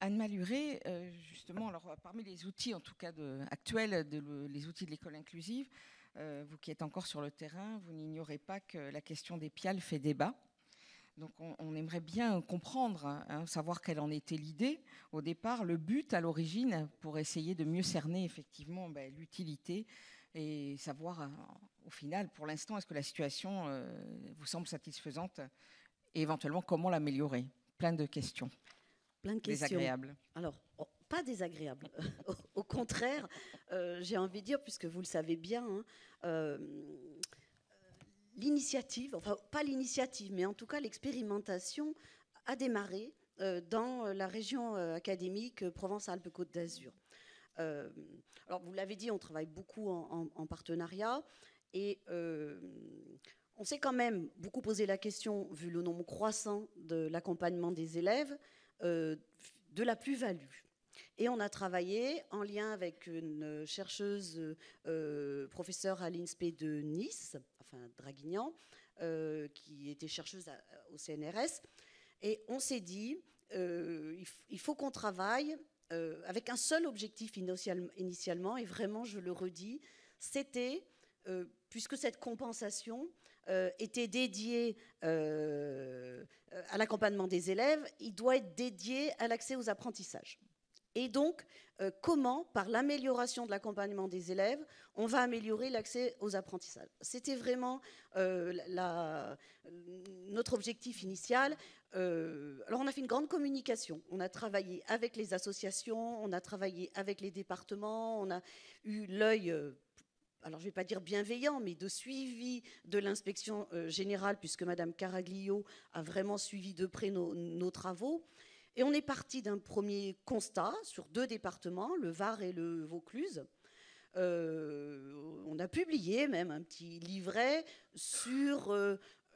Anne Maluré, justement, alors, parmi les outils, en tout cas actuels, les outils de l'école inclusive, vous qui êtes encore sur le terrain, vous n'ignorez pas que la question des PIAL fait débat. Donc on aimerait bien comprendre, savoir quelle en était l'idée au départ, le but à l'origine, pour essayer de mieux cerner effectivement l'utilité et savoir au final, pour l'instant, est-ce que la situation vous semble satisfaisante et éventuellement comment l'améliorer. Plein de questions. Plein de questions. Désagréables. Alors, pas désagréables. Au contraire, j'ai envie de dire, puisque vous le savez bien, l'initiative, enfin pas l'initiative, mais en tout cas l'expérimentation a démarré dans la région académique Provence-Alpes-Côte d'Azur. Alors vous l'avez dit, on travaille beaucoup en partenariat et on s'est quand même beaucoup posé la question, vu le nombre croissant de l'accompagnement des élèves, de la plus-value. Et on a travaillé en lien avec une chercheuse professeure à l'INSPE de Nice, enfin Draguignan, qui était chercheuse au CNRS. Et on s'est dit, il faut qu'on travaille avec un seul objectif initialement, et vraiment, je le redis, c'était, puisque cette compensation était dédiée à l'accompagnement des élèves, il doit être dédié à l'accès aux apprentissages. Et donc, comment, par l'amélioration de l'accompagnement des élèves, on va améliorer l'accès aux apprentissages. C'était vraiment notre objectif initial. Alors, on a fait une grande communication. On a travaillé avec les associations, on a travaillé avec les départements, on a eu l'œil, alors je ne vais pas dire bienveillant, mais de suivi de l'inspection générale, puisque Madame Caraglio a vraiment suivi de près nos travaux. Et on est parti d'un premier constat sur 2 départements, le Var et le Vaucluse. On a publié même un petit livret sur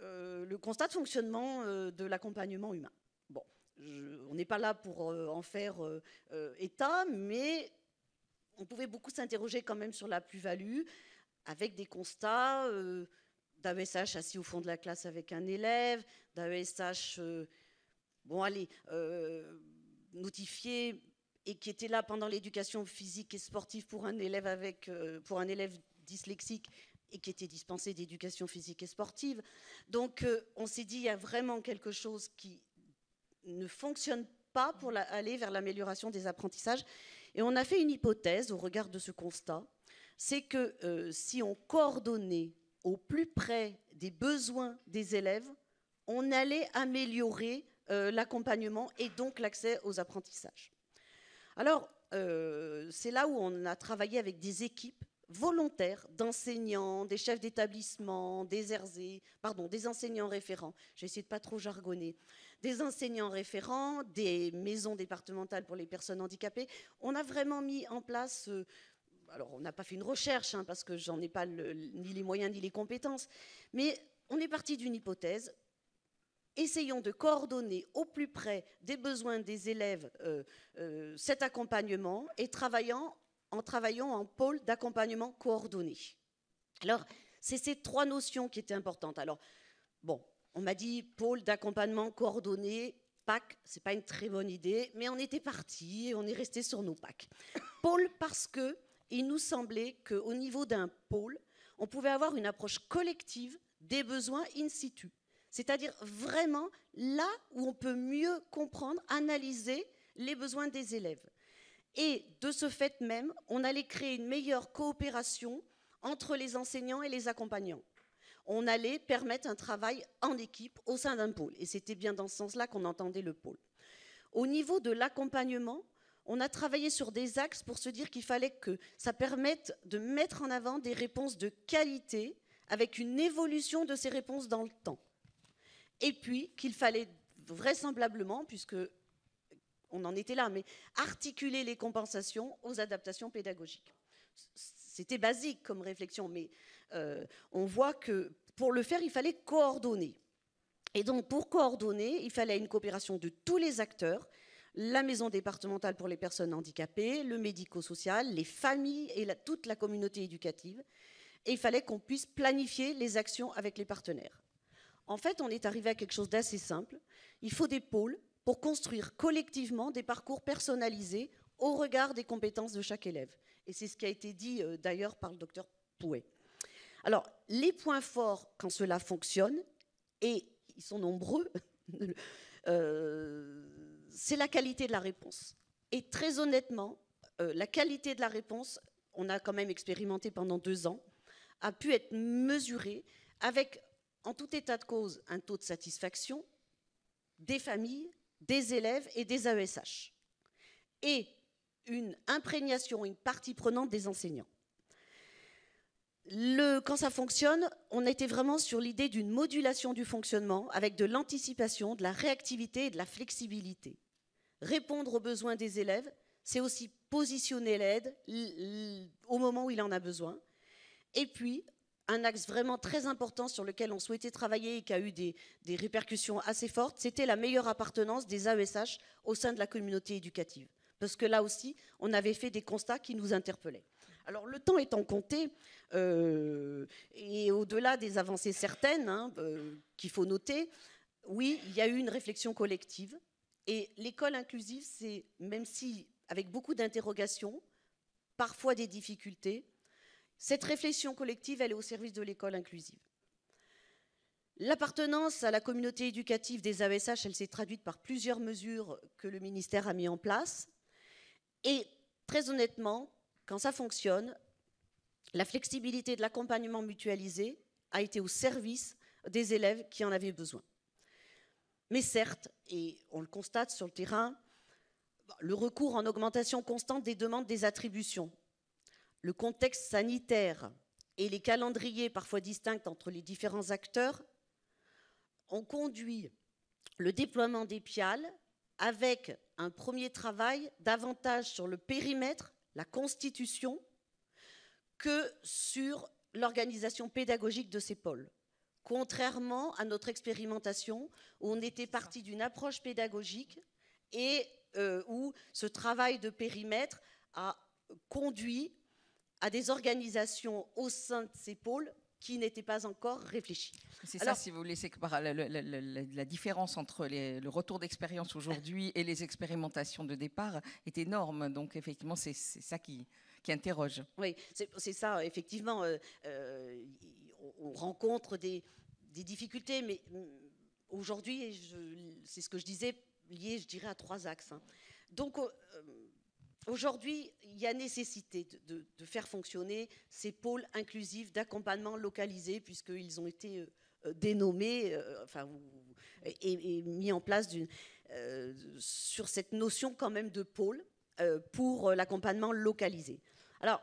le constat de fonctionnement de l'accompagnement humain. Bon, on n'est pas là pour en faire état, mais on pouvait beaucoup s'interroger quand même sur la plus-value, avec des constats d'AESH assis au fond de la classe avec un élève, d'AESH... bon, allez, notifié et qui était là pendant l'éducation physique et sportive pour un élève pour un élève dyslexique et qui était dispensé d'éducation physique et sportive. Donc, on s'est dit, il y a vraiment quelque chose qui ne fonctionne pas pour aller vers l'amélioration des apprentissages. Et on a fait une hypothèse au regard de ce constat, c'est que si on coordonnait au plus près des besoins des élèves, on allait améliorer l'accompagnement et donc l'accès aux apprentissages. Alors, c'est là où on a travaillé avec des équipes volontaires d'enseignants, des chefs d'établissement, des RZ, pardon, des enseignants référents, j'ai essayé de pas trop jargonner, des enseignants référents, des maisons départementales pour les personnes handicapées. On a vraiment mis en place... alors, on n'a pas fait une recherche, hein, parce que j'en ai pas ni les moyens ni les compétences, mais on est parti d'une hypothèse. Essayons de coordonner au plus près des besoins des élèves cet accompagnement et travaillant en pôle d'accompagnement coordonné. Alors, c'est ces 3 notions qui étaient importantes. Alors, bon, on m'a dit pôle d'accompagnement coordonné, PAC, c'est pas une très bonne idée, mais on était parti et on est resté sur nos PAC. Pôle parce que il nous semblait qu'au niveau d'un pôle, on pouvait avoir une approche collective des besoins in situ. C'est-à-dire vraiment là où on peut mieux comprendre, analyser les besoins des élèves. Et de ce fait même, on allait créer une meilleure coopération entre les enseignants et les accompagnants. On allait permettre un travail en équipe au sein d'un pôle. Et c'était bien dans ce sens-là qu'on entendait le pôle. Au niveau de l'accompagnement, on a travaillé sur des axes pour se dire qu'il fallait que ça permette de mettre en avant des réponses de qualité avec une évolution de ces réponses dans le temps. Et puis qu'il fallait vraisemblablement, puisque on en était là, mais articuler les compensations aux adaptations pédagogiques. C'était basique comme réflexion, mais on voit que pour le faire, il fallait coordonner. Et donc, pour coordonner, il fallait une coopération de tous les acteurs, la maison départementale pour les personnes handicapées, le médico-social, les familles et toute la communauté éducative. Et il fallait qu'on puisse planifier les actions avec les partenaires. En fait, on est arrivé à quelque chose d'assez simple. Il faut des pôles pour construire collectivement des parcours personnalisés au regard des compétences de chaque élève. Et c'est ce qui a été dit d'ailleurs par le docteur Pouet. Alors, les points forts quand cela fonctionne, et ils sont nombreux, c'est la qualité de la réponse. Et très honnêtement, la qualité de la réponse, on a quand même expérimenté pendant 2 ans, a pu être mesurée avec, en tout état de cause, un taux de satisfaction des familles, des élèves et des AESH. Et une imprégnation, une partie prenante des enseignants. Quand ça fonctionne, on était vraiment sur l'idée d'une modulation du fonctionnement avec de l'anticipation, de la réactivité et de la flexibilité. Répondre aux besoins des élèves, c'est aussi positionner l'aide au moment où il en a besoin. Et puis, un axe vraiment très important sur lequel on souhaitait travailler et qui a eu des répercussions assez fortes, c'était la meilleure appartenance des AESH au sein de la communauté éducative. Parce que là aussi, on avait fait des constats qui nous interpellaient. Alors, le temps étant compté, et au-delà des avancées certaines qu'il faut noter, oui, il y a eu une réflexion collective. Et l'école inclusive, c'est, même si avec beaucoup d'interrogations, parfois des difficultés, cette réflexion collective, elle est au service de l'école inclusive. L'appartenance à la communauté éducative des AESH, elle s'est traduite par plusieurs mesures que le ministère a mis en place. Et très honnêtement, quand ça fonctionne, la flexibilité de l'accompagnement mutualisé a été au service des élèves qui en avaient besoin. Mais certes, et on le constate sur le terrain, le recours en augmentation constante des demandes des attributions, le contexte sanitaire et les calendriers parfois distincts entre les différents acteurs ont conduit le déploiement des PIAL avec un premier travail davantage sur le périmètre, la constitution, que sur l'organisation pédagogique de ces pôles. Contrairement à notre expérimentation, où on était parti d'une approche pédagogique et où ce travail de périmètre a conduit à des organisations au sein de ces pôles qui n'étaient pas encore réfléchies. C'est ça, si vous voulez, c'est que la différence entre le retour d'expérience aujourd'hui et les expérimentations de départ est énorme. Donc, effectivement, c'est ça qui interroge. Oui, c'est ça, effectivement. On rencontre des difficultés, mais aujourd'hui, c'est ce que je disais, lié, je dirais, à 3 axes. Donc, aujourd'hui, il y a nécessité de faire fonctionner ces pôles inclusifs d'accompagnement localisé, puisqu'ils ont été dénommés et mis en place sur cette notion quand même de pôle pour l'accompagnement localisé. Alors,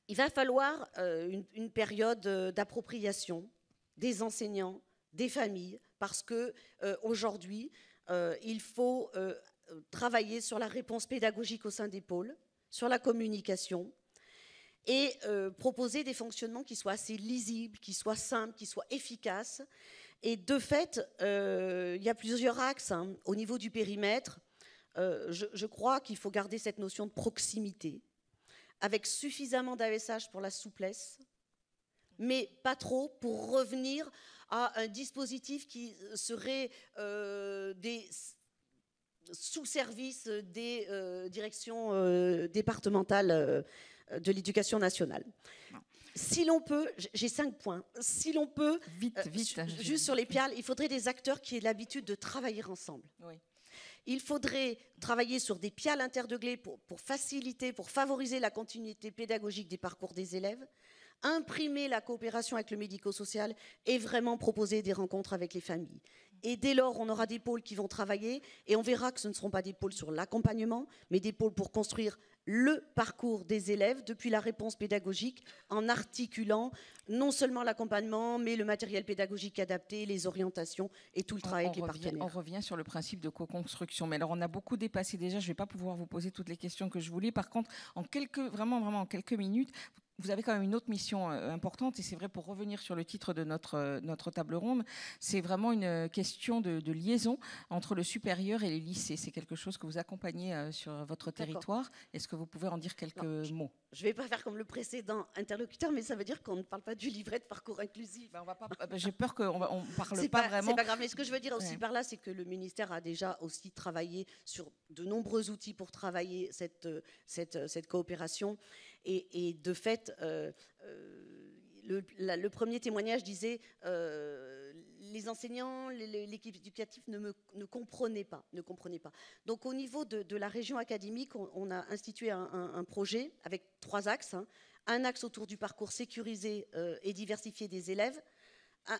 il va falloir une période d'appropriation des enseignants, des familles, parce qu'aujourd'hui, il faut travailler sur la réponse pédagogique au sein des pôles, sur la communication, et proposer des fonctionnements qui soient assez lisibles, qui soient simples, qui soient efficaces. Et de fait, il y a plusieurs axes au niveau du périmètre. Je crois qu'il faut garder cette notion de proximité, avec suffisamment d'AESH pour la souplesse, mais pas trop pour revenir à un dispositif qui serait des sous-services des directions départementales de l'éducation nationale. Si l'on peut, j'ai 5 points, si l'on peut, vite, juste sur les PIAL, il faudrait des acteurs qui aient l'habitude de travailler ensemble. Oui. Il faudrait travailler sur des PIAL interdeglés pour faciliter, pour favoriser la continuité pédagogique des parcours des élèves, imprimer la coopération avec le médico-social et vraiment proposer des rencontres avec les familles. Et dès lors, on aura des pôles qui vont travailler et on verra que ce ne seront pas des pôles sur l'accompagnement, mais des pôles pour construire le parcours des élèves depuis la réponse pédagogique en articulant non seulement l'accompagnement, mais le matériel pédagogique adapté, les orientations et tout le travail avec les partenaires. On revient sur le principe de co-construction. Mais alors, on a beaucoup dépassé déjà. Je ne vais pas pouvoir vous poser toutes les questions que je voulais. Par contre, vraiment en quelques minutes, vous avez quand même une autre mission importante, et c'est vrai, pour revenir sur le titre de notre table ronde, c'est vraiment une question de liaison entre le supérieur et les lycées. C'est quelque chose que vous accompagnez sur votre territoire. Est-ce que vous pouvez en dire quelques mots? Je ne vais pas faire comme le précédent interlocuteur, mais ça veut dire qu'on ne parle pas du livret de parcours inclusif. On va pas. J'ai peur qu'on ne parle pas vraiment. C'est pas grave, mais ce que je veux dire aussi par là, c'est que le ministère a déjà aussi travaillé sur de nombreux outils pour travailler cette coopération. Et de fait, le premier témoignage disait les enseignants, l'équipe éducative ne comprenaient pas. Donc au niveau de la région académique, on a institué un projet avec 3 axes. Un axe autour du parcours sécurisé et diversifié des élèves,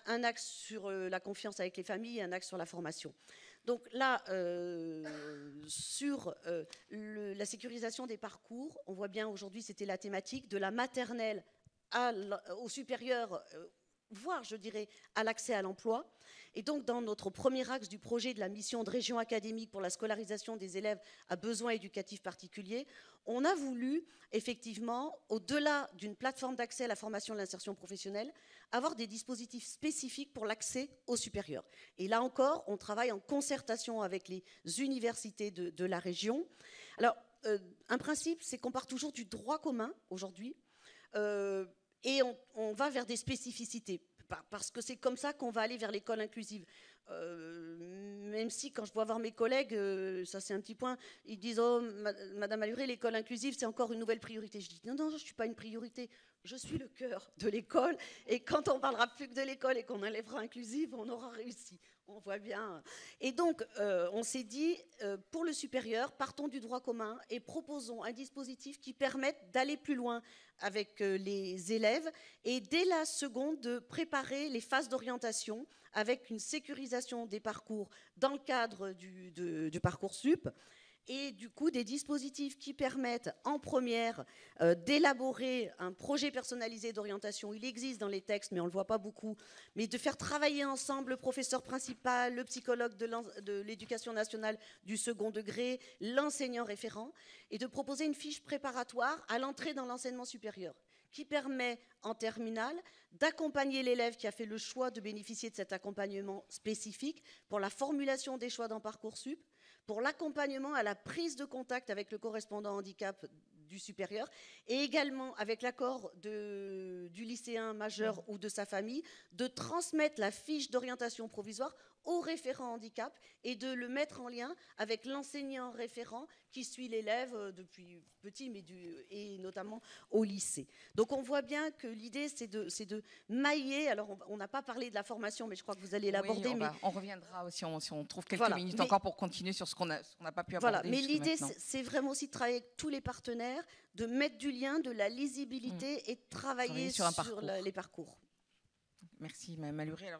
un axe sur la confiance avec les familles et un axe sur la formation. Donc là, sur la sécurisation des parcours, on voit bien aujourd'hui, c'était la thématique de la maternelle au supérieur, voire, je dirais, à l'accès à l'emploi. Et donc, dans notre premier axe du projet de la mission de région académique pour la scolarisation des élèves à besoins éducatifs particuliers, on a voulu, effectivement, au-delà d'une plateforme d'accès à la formation et à l'insertion professionnelle, avoir des dispositifs spécifiques pour l'accès au supérieur. Et là encore, on travaille en concertation avec les universités de la région. Alors, un principe, c'est qu'on part toujours du droit commun, aujourd'hui, et on va vers des spécificités, parce que c'est comme ça qu'on va aller vers l'école inclusive. Même si, quand je vois voir mes collègues, ça c'est un petit point, ils disent « Oh, Madame Alluré, l'école inclusive, c'est encore une nouvelle priorité. » Je dis « Non, non, je ne suis pas une priorité. Je suis le cœur de l'école. Et quand on parlera plus que de l'école et qu'on enlèvera inclusive, on aura réussi. » On voit bien. Et donc, on s'est dit, pour le supérieur, partons du droit commun et proposons un dispositif qui permette d'aller plus loin avec les élèves et dès la seconde, de préparer les phases d'orientation avec une sécurisation des parcours dans le cadre du Parcoursup et du coup des dispositifs qui permettent en première d'élaborer un projet personnalisé d'orientation. Il existe dans les textes, mais on ne le voit pas beaucoup, mais de faire travailler ensemble le professeur principal, le psychologue de l'éducation nationale du second degré, l'enseignant référent, et de proposer une fiche préparatoire à l'entrée dans l'enseignement supérieur qui permet en terminale d'accompagner l'élève qui a fait le choix de bénéficier de cet accompagnement spécifique pour la formulation des choix dans Parcoursup, pour l'accompagnement à la prise de contact avec le correspondant handicap du supérieur et également avec l'accord du lycéen majeur ou de sa famille, de transmettre la fiche d'orientation provisoire au référent handicap et de le mettre en lien avec l'enseignant référent qui suit l'élève depuis petit, et notamment au lycée. Donc on voit bien que l'idée, c'est de mailler. Alors on n'a pas parlé de la formation, mais je crois que vous allez l'aborder. Oui, on reviendra aussi, si on trouve quelques minutes encore pour continuer sur ce qu'on n'a pas pu aborder. Voilà, mais l'idée, c'est vraiment aussi de travailler avec tous les partenaires, de mettre du lien, de la lisibilité et de travailler sur les parcours. Merci, Mme Alluré.